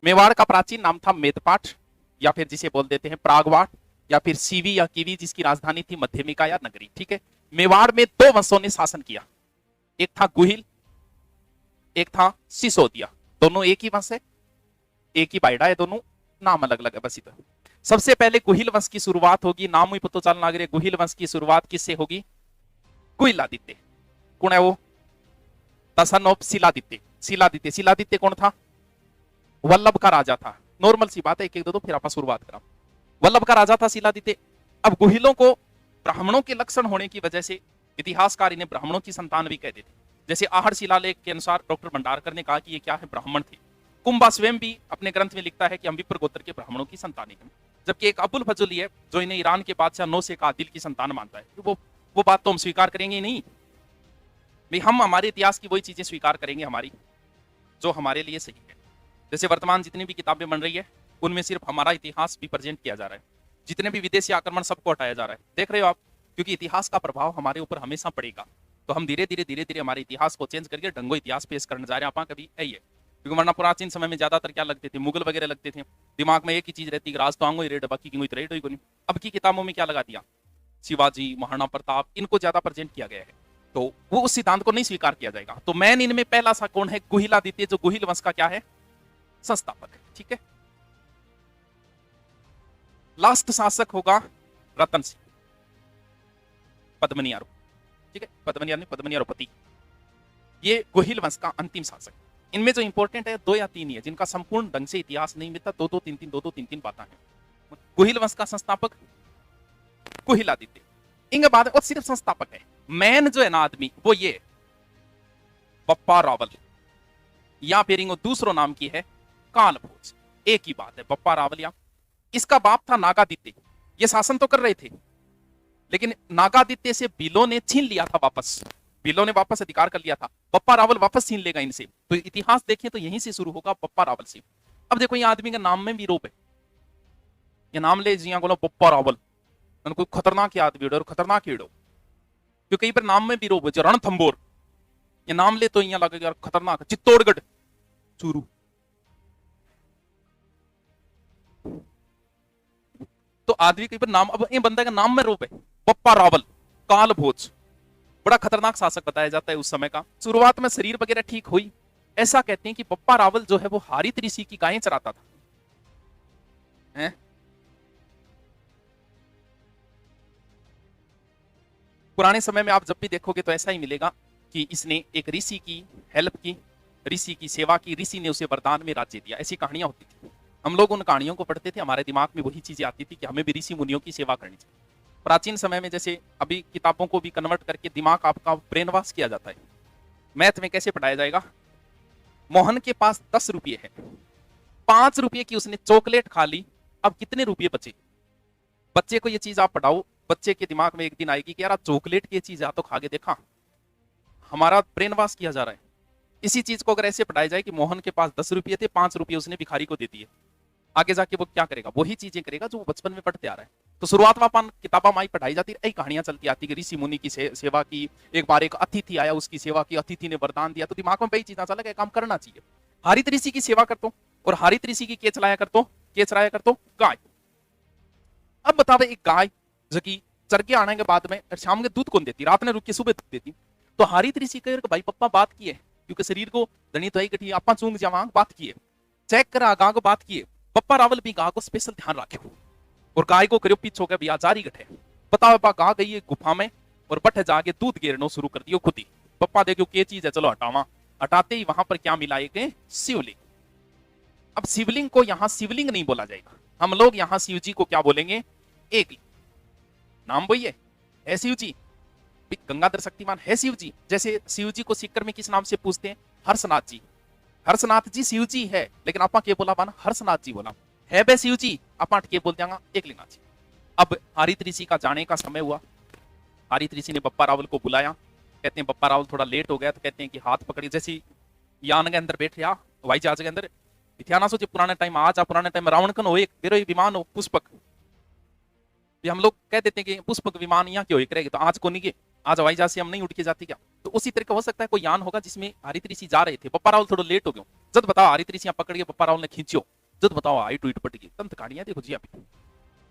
मेवाड़ का प्राचीन नाम था मेदपाट, या फिर जिसे बोल देते हैं प्रागवाट, या फिर सीवी या कीवी, जिसकी राजधानी थी मध्यमिका या नगरी। ठीक है, मेवाड़ में दो वंशों ने शासन किया, एक था गुहिल, एक था सिसोदिया। दोनों एक ही वंश है, एक ही बाइडा है, दोनों नाम अलग अलग है बस इतना। सबसे पहले गुहिल वंश की शुरुआत होगी, नाम ही पता चलना लग रहा है। गुहिल वंश की शुरुआत किससे होगी? गुहिलादित्य। कौन है वो? The son of Shiladitya. Shiladitya, Shiladitya कौन था? वल्लभ का राजा था। नॉर्मल सी बात है, एक एक दो फिर आप शुरुआत करा। वल्लभ का राजा था शिलादित्य। अब गुहिलों को ब्राह्मणों के लक्षण होने की वजह से इतिहासकार इन्हें ब्राह्मणों की संतान भी कहते थे। जैसे आहड़ शिलालेख के अनुसार डॉक्टर भंडारकर ने कहा कि ये क्या है? ब्राह्मण थे। कुंभा स्वयं भी अपने ग्रंथ में लिखता है कि हम विप्र गोत्र के ब्राह्मणों की संतानें हैं। जबकि एक अबुल फजली है जो इन्हें ईरान के बादशाह नौशेख आदिल की संतान मानता है। तो वो बात तो हम स्वीकार करेंगे नहीं भाई, हम हमारे इतिहास की वही चीजें स्वीकार करेंगे हमारी जो हमारे लिए सही है। जैसे वर्तमान जितनी भी किताबें बन रही है उनमें सिर्फ हमारा इतिहास भी प्रेजेंट किया जा रहा है, जितने भी विदेशी आक्रमण सबको हटाया जा रहा है। देख रहे हो आप, क्योंकि इतिहास का प्रभाव हमारे ऊपर हमेशा पड़ेगा, तो हम धीरे धीरे हमारे इतिहास को चेंज करके ढंगो इतिहास पेश करने जा रहे हैं। आप कभी यही है, क्योंकि वरना प्राचीन समय में ज्यादातर क्या लगते थे? मुगल वगैरह लगते थे। दिमाग में एक ही चीज रहती है, राज तो आंगो ही रेड, बाकी की रेड ही कोई। अब की किताबों में क्या लगा दिया? शिवाजी, महाराणा प्रताप, इनको ज्यादा प्रेजेंट किया गया है, तो वो उस सिद्धांत को नहीं स्वीकार किया जाएगा। तो मैन इनमें पहला सा कौन है? गुहिलादित्य, जो गुहिल वंश का क्या है? संस्थापक है। ठीक है, लास्ट शासक होगा रतन सिंह पद्मनियारो। ठीक है, पद्मनियारोपति, ये गुहिल वंश का अंतिम शासक। इनमें जो इंपॉर्टेंट है दो या तीन ही है, जिनका संपूर्ण ढंग से इतिहास नहीं मिलता। दो दो तीन तीन बातें हैं। गुहिल वंश का संस्थापक गुहिलादित्य, इनके बाद और सिर्फ संस्थापक है। मैन जो है ना आदमी, वो ये बप्पा रावल, या फिर इनको दूसरो नाम की है कालभोज। एक ही बात है, बप्पा रावल। इसका बाप था नागादित्य। ये शासन तो कर रहे थे, लेकिन नागादित्य से बिलो ने छीन लिया था वापस। बिलो ने वापस अधिकार कर लिया था, बप्पा रावल वापस छीन लेगा इनसे। तो इतिहास देखें तो यहीं से शुरू होगा, बप्पा रावल से। अब देखो, ये आदमी के नाम में भी रोप है। ये नाम ले जिया बोलो बप्पा रावल, कोई खतरनाक आदमी और खतरनाक हीड़ो, क्योंकि कहीं पर नाम में भी रोप है। रणथंबोर, ये नाम ले तो यहाँ लगेगा यार खतरनाक। चित्तौड़गढ़, चूरू, तो आदमी के ऊपर नाम, अब ये बंदा का नाम में रूप है बप्पा रावल। कालभोज बड़ा खतरनाक शासक बताया जाता है उस समय का। शुरुआत में शरीर वगैरह ठीक हुई। ऐसा कहते हैं कि बप्पा रावल जो है वो हारित ऋषि की गायें चराता था। है? पुराने समय में आप जब भी देखोगे तो ऐसा ही मिलेगा कि इसने एक ऋषि की हेल्प की, ऋषि की सेवा की, ऋषि ने उसे वरदान में राज्य दिया। ऐसी कहानियां होती थी। हम लोग उन कहानियों को पढ़ते थे, हमारे दिमाग में वही चीजें आती थी कि हमें भी ऋषि मुनियों की सेवा करनी चाहिए। प्राचीन समय में जैसे अभी किताबों को भी कन्वर्ट करके दिमाग आपका ब्रेन वॉश किया जाता है। मैथ में कैसे पढ़ाया जाएगा? मोहन के पास 10 रुपये है, 5 रुपये की उसने चॉकलेट खा ली, अब कितने रुपये बचे? बच्चे को ये चीज आप पढ़ाओ, बच्चे के दिमाग में एक दिन आएगी कि यार चॉकलेट की चीज तो खा के देखा। हमारा ब्रेन वॉश किया जा रहा है। इसी चीज को अगर ऐसे पढ़ाया जाए कि मोहन के पास 10 रुपये थे, 5 रुपये उसने भिखारी को दे दिए, आगे जाके वो क्या करेगा? वही चीजें करेगा जो वो बचपन में पढ़ते आ रहा है। तो शुरुआत में किताबा माई पढ़ाई जाती है, कहानियां चलती आती है, ऋषि मुनि की सेवा की। एक बार एक अतिथि आया, उसकी सेवा की, अतिथि ने वरदान दिया, तो दिमाग में वही चीज चला काम करना चाहिए। हारित ऋषि की सेवा करता हूं, और हारित ऋषि की के चराया करता हूं गाय। अब बतावे, एक गाय जो की चर के आने के बाद में शाम के दूध कौन देती? रात ने रुक के सुबह दूध देती। तो हारित ऋषि कह भाई पप्पा बात की है, क्योंकि शरीर को धनी तो गठी आप चूंग जावा बात की है, चेक करा गा को बात की है। पप्पा रावल भी गा को स्पेशल ध्यान रखे और गाय को करो पीछो के भैया जारी गठे। पता गा गई है गुफा में और बठ जाके दूध गिरनो शुरू कर दियो खुद ही। पप्पा देखो क्या चीज है, चलो हटावा। हटाते ही वहां पर क्या मिला? एक शिवलिंग। अब शिवलिंग को यहाँ शिवलिंग नहीं बोला जाएगा, हम लोग यहाँ शिव जी को क्या बोलेंगे? एक नाम वही है शिव जी। गंगाधर शक्तिमान है शिव जी। जैसे शिव जी को सीकर में किस नाम से पूछते हैं? हर्षनाथ जी। हर्षनाथ जी शिव जी है, लेकिन आपा के बोला बाना? हर्षनाथ जी बोला है बे शिव जी। आपा के बोल देंगे एकलिंगनाथ जी। अब हारित ऋषि का जाने का समय हुआ। हारित ऋषि ने बप्पा रावल को बुलाया। कहते हैं बप्पा रावल थोड़ा लेट हो गया, तो कहते हैं कि हाथ पकड़ी, जैसे यान के अंदर बैठ रहा हवाई जहाज के अंदर। इतिहास सोचे पुराने टाइम आज पुराने टाइम रावण कन हो, एक बेरो विमान हो पुष्पक। हम लोग कह देते हैं कि पुष्पक विमान यहाँ क्यों करेगी, तो आज को नहीं के आज हवाई जहाज से हम नहीं उठ के जाते क्या? तो उसी तरह का हो सकता है कोई यान होगा जिसमें हरित ऋषि जा रहे थे, बप्पा रावल थोड़ा लेट हो गयो, जद बताओ हरित ऋषि पकड़ के बप्पा रावल ने खींचो, जद बताओ आई टूट पट गई, तंत कहानियां देखो जी आप।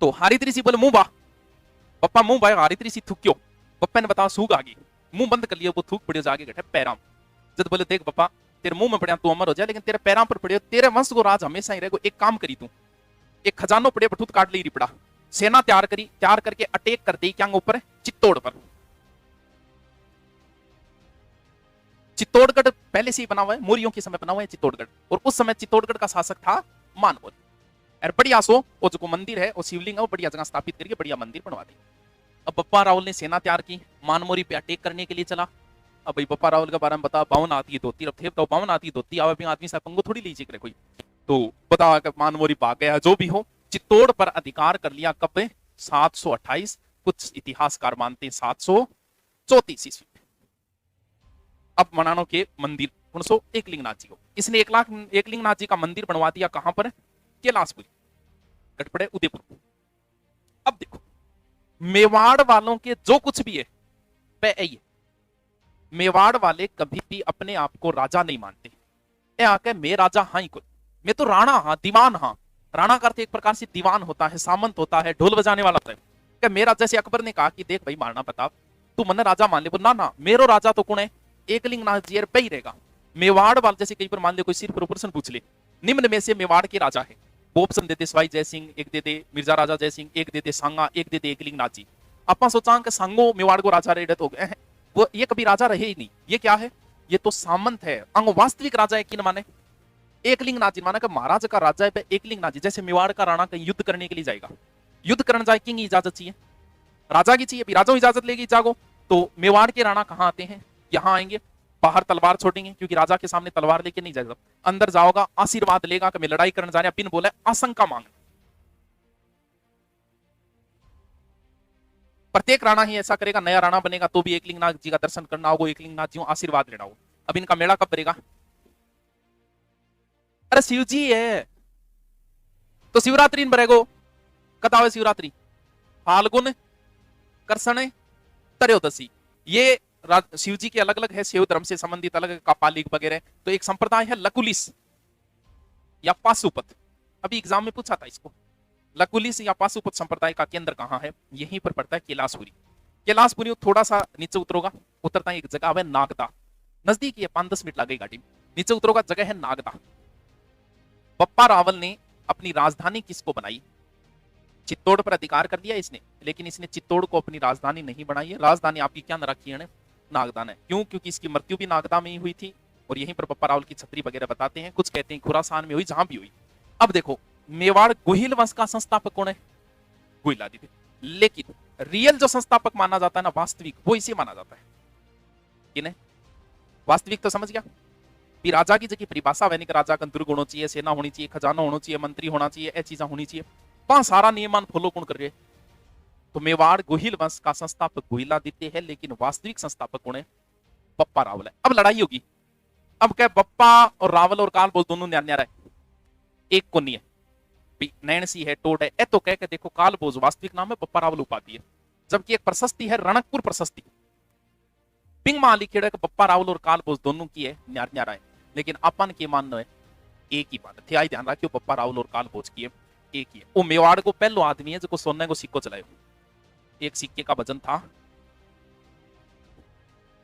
तो हरित ऋषि बोले मुंह बा, पप्पा मुंह बा, हरित ऋषि थूक्यो, पप्पा ने बताया सूग आ गई, मुंह बंद कर लिया, वो थूक पड़े जाके गठे पैराम। जद बोले देख पप्पा तेरे मुंह में पड़े तू अमर हो जाए, लेकिन तेरे पैराम पर पड़े तेरे वंश को राज हमेशा ही रहेगा। एक काम करी तू, एक खजानो पड़े पर काट ली रिपड़ा, सेना तैयार करी, तैयार करके अटैक कर दी क्या ऊपर चित्तौड़ पर। चित्तौड़गढ़ पहले से ही बना हुआ है, मौर्यों के समय बना हुआ है चित्तौड़गढ़, और उस समय चित्तौड़गढ़ का शासक था मानवोल। और बढ़िया सो वो जो मंदिर है वो शिवलिंग है वो बढ़िया जगह स्थापित करके बढ़िया मंदिर बनवा दी। अब बप्पा रावल ने सेना तैयार की, मानमोरी पे अटैक करने के लिए चला। अब भाई बप्पा रावल के बारे में बता, बावन आती है धोती, अब थे तो बावन आती है धोती आवे आदमी साहब पंगो थोड़ी लीजिए करे कोई, तो बता मानमोरी भाग गया। जो भी हो चित्तौड़ पर अधिकार कर लिया कब? 728, कुछ इतिहासकार मानते हैं 734 ईस्वी। अब मनानो के मंदिर 19 एकलिंगनाथ जी को इसने एकलिंगनाथ जी का मंदिर बनवा दिया। कहां पर? कैलाशपुरी, गटपड़े उदयपुर। अब देखो मेवाड़ वालों के जो कुछ भी है पे, मेवाड़ वाले कभी भी अपने आप को राजा नहीं मानते। ए आके मैं राजा हाँ ही कुल, मैं तो राणा हाँ, दीवान हाँ। राणा का अर्थ एक प्रकार से दीवान होता है, सामंत होता है, ढोल बजाने वाला होता है। क्या मेरा, जैसे अकबर ने कहा कि देख भाई मारना प्रताप तू मन राजा मान ले, बोल ना मेरो राजा तो कौन है? एकलिंगनाथ जी पे ही रहेगा। मेवाड़ वाले जैसे कहीं पर मान ले कोई सिर्फ प्रश्न पूछ ले, निम्न में से मेवाड़ के राजा है, वो ऑप्शन देते सवाई जय सिंह, एक देते मिर्जा राजा जय सिंह, एक देते सांगा, एक देते एकलिंगनाथ जी। अपा सोचा कि सांगो मेवाड़ को राजा रहे तो वो ये कभी राजा रहे ही नहीं। ये क्या है? ये तो सामंत है। अंग वास्तविक राजा है किन माने? एकलिंगनाथ जी माना कि महाराज का राजा है एकलिंगनाथ जी। जैसे मेवाड़ का राणा कहीं युद्ध करने के लिए जाएगा, युद्ध करने जाए किंग इजाजत चाहिए, राजा की चाहिए, राजा इजाजत लेगी जागो। तो मेवाड़ के राणा कहां आते हैं? यहां आएंगे, बाहर तलवार छोड़ेंगे क्योंकि राजा के सामने तलवार लेके नहीं जाएगा, अंदर जाओगा आशीर्वाद लेगा कि मैं लड़ाई करने जा रहा हूं, पिन बोला आशंका मांग। प्रत्येक राणा ही ऐसा करेगा, नया राणा बनेगा तो भी एकलिंगनाथ जी का दर्शन करना होगा, एकलिंगनाथ जी आशीर्वाद लेना होगा। अब इनका मेला कब बनेगा? अरे शिव जी है तो शिवरात्रि बनेगो, कदा हो शिवरात्रि? फाल्गुन कृष्ण त्रयोदशी। ये शिव जी के अलग अलग है, शिव धर्म से संबंधित अलग कापालिक वगैरह। तो एक संप्रदाय है लकुलिस या पाशुपत, अभी एग्जाम में पूछा था इसको। लकुलिस या पाशुपत संप्रदाय का केंद्र कहां है? यहीं पर पड़ता है कैलाशपुरी। कैलाशपुरी थोड़ा सा नीचे उतरोगा, उतरता है एक जगह है नागदा, नजदीक है 5-10 मिनट लगेगी गाड़ी में। नीचे उतरोगा जगह है नागदा। बप्पा रावल ने अपनी राजधानी किसको बनाई? चित्तौड़ पर अधिकार कर लिया इसने, लेकिन इसने चित्तौड़ को अपनी राजधानी नहीं बनाई है। राजधानी आपकी क्या न रखी है? नागदा ने। क्यों? क्योंकि इसकी मृत्यु भी नागदा में ही हुई थी और यहीं पर बप्पा रावल की छत्री वगैरह बताते हैं। कुछ कहते हैं खुरासान में हुई, जहां भी हुई। अब देखो मेवाड़ गुहिल वंश का संस्थापक कौन है? गुहिलादित्य। लेकिन रियल जो संस्थापक माना जाता है ना, वास्तविक, वो इसे माना जाता है। किन्हें? वास्तविक तो समझ गया भी राजा की जगह परिभाषा वैनिक राजा का दुर्ग होना चाहिए, सेना होनी चाहिए, खजाना होना चाहिए, मंत्री होना चाहिए, ये चीजें होनी चाहिए। पांच सारा नियमान फॉलो कौन कर रहे? तो मेवाड़ गुहिल वंश का संस्थापक गुहिलादित्य है, लेकिन वास्तविक संस्थापक कौन है? बप्पा रावल है। अब लड़ाई होगी। अब क्या बप्पा और रावल और काल बोल दोनों न्यारा है, एक को नहीं है। नैणसी है, टोड है, ए तो कह के देखो काल बोझ वास्तविक नाम है, बप्पा रावल उपाधि है। जबकि एक प्रशस्ति है रणकपुर प्रशस्ति, पिंग माली खेड़ बप्पा रावल और काल बोझ दोनों की है, न्यारा है। लेकिन अपन के मान है एक ही बात थे, आई ध्यान रखियो बप्पा रावल और काल बोझ की है एक ही है। वो मेवाड़ को पहलो आदमी है जो सोने को सिक्को चलाए। एक सिक्के का वजन था,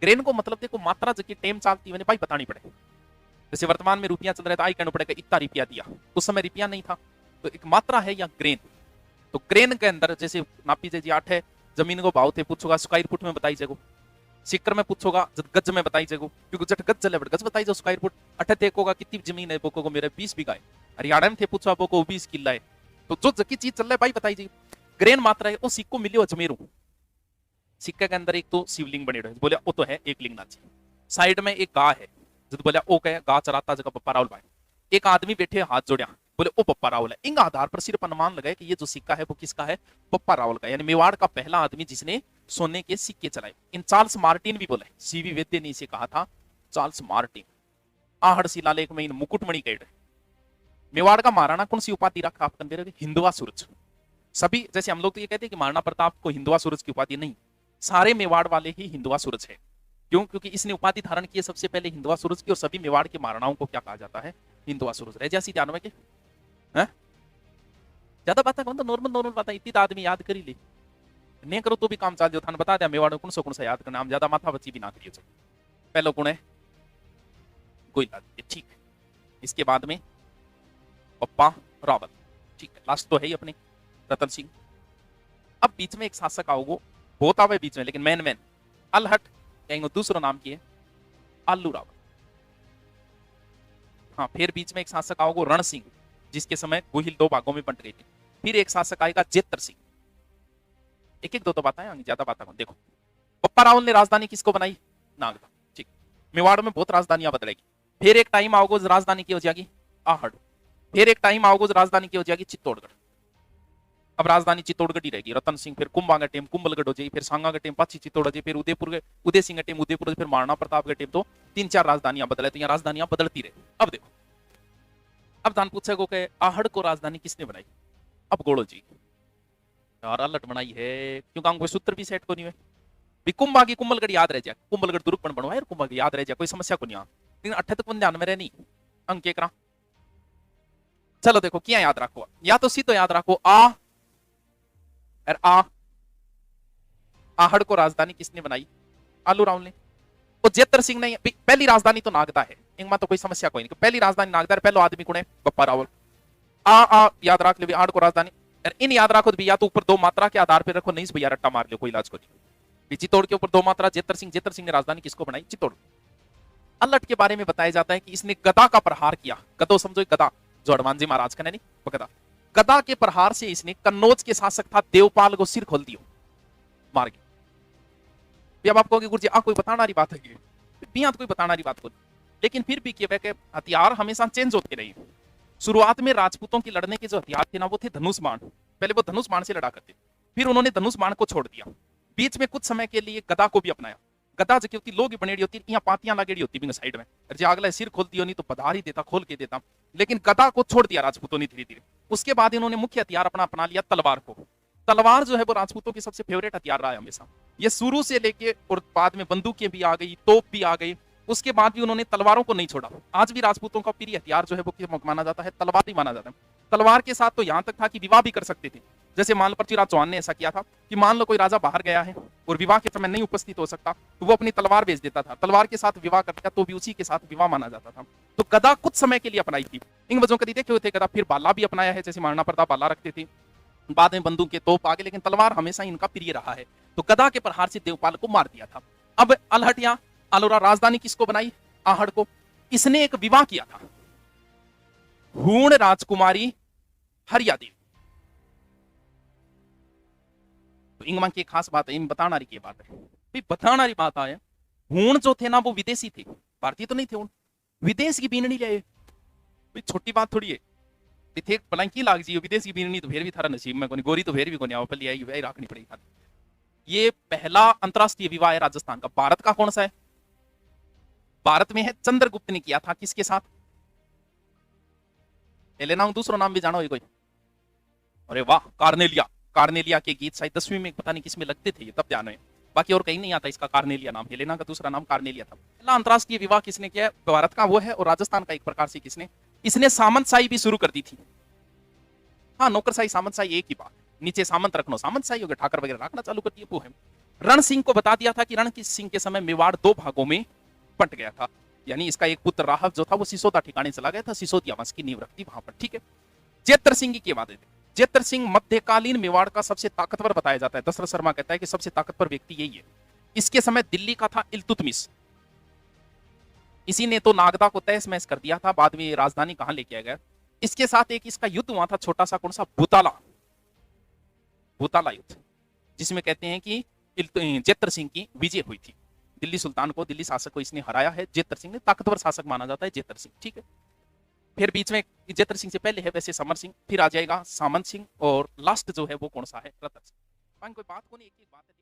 ग्रेन को मतलब देखो मात्रा जबकि टेम चालती मैंने भाई बतानी पड़े। जैसे वर्तमान में रुपया चल रहा था, आई कहना पड़ेगा इतना रुपया दिया, उस समय रुपया नहीं था, तो एक मात्रा है या ग्रेन। तो ग्रेन के अंदर जैसे नापी जी 8 है, जमीन को भाव थे पूछोगा स्क्वायर फुट में बताई जाएगो, सिक्कर में पूछोगा गज में बताई जाएगो, क्योंकि जट गज चले गज बताई जाओ स्क्वायर फुट। अठे देखोगा कितनी जमीन है, बोको को मेरे 20 बीघा है। हरियाणा में थे पूछो बोको 20 किला है। तो जो जकी चीज चल रहा है भाई बताई जाए, ग्रेन मात्रा है। वो सिक्को मिले अजमेरू, सिक्के के अंदर एक तो शिवलिंग बने रहे, बोले वो तो है एकलिंगनाथ जी। साइड में एक गाय है, जो बोले ओ कहे गा चराता जगह बप्पा रावल भाई। एक आदमी बैठे हाथ जोड़िया, बोले ओ बप्पा रावल है। इन आधार पर सिर्फ अनुमान लगाए कि ये जो सिक्का है वो किसका है? बप्पा रावल का, यानी मेवाड़ का पहला आदमी जिसने सोने के सिक्के चलाए। इन चार्ल्स मार्टिन भी बोले, सीवी वैद्य ने इसे कहा था, चार्ल्स मार्टिन। आहड़ शिलालेख में इन मुकुटमणि कह रहे। मेवाड़ का महाराणा कौन सी उपाधि रखा आपने? हिंदुआ सूरज। सभी जैसे हम लोग तो ये कहते हैं कि महाराणा प्रताप को हिंदुआ सूरज की उपाधि नहीं, सारे मेवाड़ वाले ही हिंदुआ सूरज है। क्यों? क्योंकि इसने उपाधि धारण की है सबसे पहले हिंदुआ सूरज की, और सभी मेवाड़ के महाराणाओं को क्या कहा जाता है? हिंदुआ सूरज। रह जैसी ध्यान में के ज्यादा बात है, नॉर्मल नॉर्मल बात है, इतनी आदमी याद कर ही ले, नहीं करो तो भी काम चल जाओ। थान बता दिया मेवाड़ कौन सा याद करना, हम ज्यादा माथा बच्ची भी ना करिए। पहला कौन है? कोई लाद, ठीक है। इसके बाद में पप्पा रावल, ठीक है। लास्ट तो है ही अपने रतन सिंह। अब बीच में एक शासक आओगे, बहुत आवे बीच में, लेकिन मैन अलहट कहेंगे, दूसरा नाम की है आलू रावल। हाँ, फिर बीच में एक शासक आओगे रण सिंह, जिसके समय गोहिल दो भागों में बंट गए थे। फिर एक शासक आएगा जेतर सिंह। एक एक दो तो बातें हैं, ज्यादा बातें देखो। पप्पा रावल ने राजधानी किसको बनाई? नागदा, ठीक। मेवाड़ में बहुत राजधानियां बदलेगी। फिर एक टाइम आओगे राजधानी की हो जाएगी आहड़। फिर एक टाइम आओगे राजधानी की हो जाएगी चित्तौड़गढ़। अब राजधानी चित्तौड़गढ़ ही रहेगी। रतन सिंह, फिर कुंभा का टेम कुंभलगढ़ हो जाएगी, फिर सांगा का टेम पाची चित्तौड़ हो जाए, फिर उदय सिंह का टेम उदयपुर, फिर महाराणा प्रताप का टेम। तो 3-4 राजधानियां बदले, तो यहाँ राजधानियां बदलती रहे। अब देखो, अब दान पूछेगो कि आहड़ को राजधानी किसने बनाई? अब गोड़ो जी यार अलट बनाई है, क्योंकि कोई सूत्र भी सेट को नहीं है। कुंभा की कुंभलगढ़ याद रह जाए, कुंभलगढ़ दुर्गपण बनवाए, कुंभा की याद रह जाए, कोई समस्या को नहीं आ। लेकिन 8 तक ध्यान में रहे नहीं अंक एक। चलो देखो क्या याद रखो, या तो सी तो याद रखो आहड़ को राजधानी किसने बनाई? आलू रावल ने। तो जेतर सिंह ने पहली राजधानी तो नागदा है, इनमें तो कोई समस्या कोई नहीं। पहली राजधानी नागदा है, पहलो आदमी कौन है? पप्पा रावल। याद रख ले आहड़ को राजधानी। इन याद रखो भी, या तो ऊपर 2 मात्रा के आधार पर रखो, नहीं भैया रट्टा मार लो, कोई इलाज को नहीं। चित्तौड़ के ऊपर 2 मात्रा जेतर सिंह ने राजधानी किसको बनाई? चित्तौड़। अलट के बारे में बताया जाता है कि इसने गदा का प्रहार किया। गदो समझो, गदा जो हनुमान जी महाराज का नहीं, गदा। गदा के प्रहार से इसने कन्नौज के शासक था देवपाल को सिर खोल दियो, मार गया। अब आप कहोगे गुरुजी कोई बताना रही बात है कि कोई बताना रही बात को, लेकिन फिर भी हथियार हमेशा चेंज होते रहे। शुरुआत में राजपूतों की लड़ने के जो हथियार थे ना, वो थे धनुष बाण। पहले वो धनुष बाण से लड़ा करते, फिर उन्होंने धनुष बाण को छोड़ दिया। बीच में कुछ समय के लिए गदा को भी अपनाया। गदा जो होती लोग बनेड़ी होती, यहाँ पातियां लगेड़ी होती बिंग साइड में, जो अगला सिर खोलती हो नहीं तो पधार ही देता, खोल के देता। लेकिन गदा को छोड़ दिया राजपूतों ने धीरे धीरे। उसके बाद इन्होंने मुख्य हथियार अपना लिया तलवार को। तलवार जो है वो राजपूतों की सबसे फेवरेट हथियार रहा है हमेशा। ये शुरू से लेके और बाद में बंदूकें भी आ गई, तोप भी आ गई, उसके बाद भी उन्होंने तलवारों को नहीं छोड़ा। आज भी राजपूतों का प्रिय हथियार जो है वो माना जाता है, तलवार ही माना जाता है। तलवार के साथ तो यहां तक था कि विवाह भी कर सकते थे। जैसे मान लो पृथ्वीराज चौहान ने ऐसा किया था कि मान लो कोई राजा बाहर गया है और विवाह के समय नहीं उपस्थित हो सकता, तो वो अपनी तलवार भेज देता था, तलवार के साथ विवाह करता तो भी उसी के साथ विवाह माना जाता था। तो गदा कुछ समय के लिए अपनाई थी। इन वजहों के देखे हुए थे गदा। फिर बाला भी अपनाया है, जैसे महाराणा प्रताप बाला रखते थे, बाद में बंदूक के तोप आगे, लेकिन तलवार हमेशा इनका प्रिय रहा है। तो गदा के प्रहार से देवपाल को मार दिया था। अब अलहटिया अलोरा राजधानी किसको बनाई? आहड़ को। इसने एक विवाह किया था हूण राजकुमारी हरिया देवी। तो इंगमा की खास बात है, इन बताना रही की बात है भाई, बताना रही बात है। हूण जो थे ना वो विदेशी थे, भारतीय तो नहीं थे। विदेश की बीननी ले भाई, छोटी बात थोड़ी है। थे पलंकी लाग जी विदेश की बीननी, तो फिर भी थारा नसीब में कोनी, गोरी तो फिर भी कोनी आओ, पहले आई वही रखनी पड़ेगी। ये पहला अंतरराष्ट्रीय विवाह है राजस्थान का। भारत का कौन सा है? भारत में है, चंद्रगुप्त ने किया था। किसके साथ? एलेना, दूसरा नाम भी जानो कोई? अरे वाह, कार्नेलिया। कार्नेलिया के गीत शायद 10वीं में पता नहीं किसमें लगते थे, ये तब ध्यान है, बाकी और कहीं नहीं आता इसका कार्नेलिया नाम। हेलेना का दूसरा नाम कार्नेलिया था। पहला अंतरराष्ट्रीय विवाह किसने किया? भारत का वो है, और राजस्थान का एक प्रकार से किसने? इसने सामंतशाही भी शुरू कर दी थी। हाँ, नौकरशाही सामंतशाही एक ही बात, नीचे सामंत रखना, सामंतशाही हो गया, ठाकर वगैरह रखना चालू कर दिया वो है। रण सिंह को बता दिया था कि रण सिंह के समय मेवाड़ 2 भागों में बंट गया था, यानी इसका एक पुत्र राहब जो था वो सिसोदा ठिकाने चला गया था, सिसोदिया वंश की नींव रखती वहां पर, ठीक है। जेतर सिंह की बात है। जेतर सिंह मध्यकालीन मेवाड़ का सबसे ताकतवर बताया जाता है। दशरथ शर्मा कहता है कि सबसे ताकतवर व्यक्ति यही है। इसके समय दिल्ली का था इल्तुतमिश, इसी ने तो नागदा को तहस महस कर दिया था। बाद में राजधानी कहां लेके आया गया? इसके साथ एक इसका युद्ध हुआ था छोटा सा, कौन सा? भूताला युद्ध, जिसमें कहते हैं कि जेतर सिंह की विजय हुई थी। दिल्ली सुल्तान को, दिल्ली शासक को इसने हराया है। जेतर सिंह ने ताकतवर शासक माना जाता है जेतर सिंह, ठीक है। फिर बीच में जेतर सिंह से पहले है वैसे समर सिंह, फिर आ जाएगा सामंत सिंह, और लास्ट जो है वो कौन सा है? रतन सिंह। कोई बात को नहीं, एक ही बात है।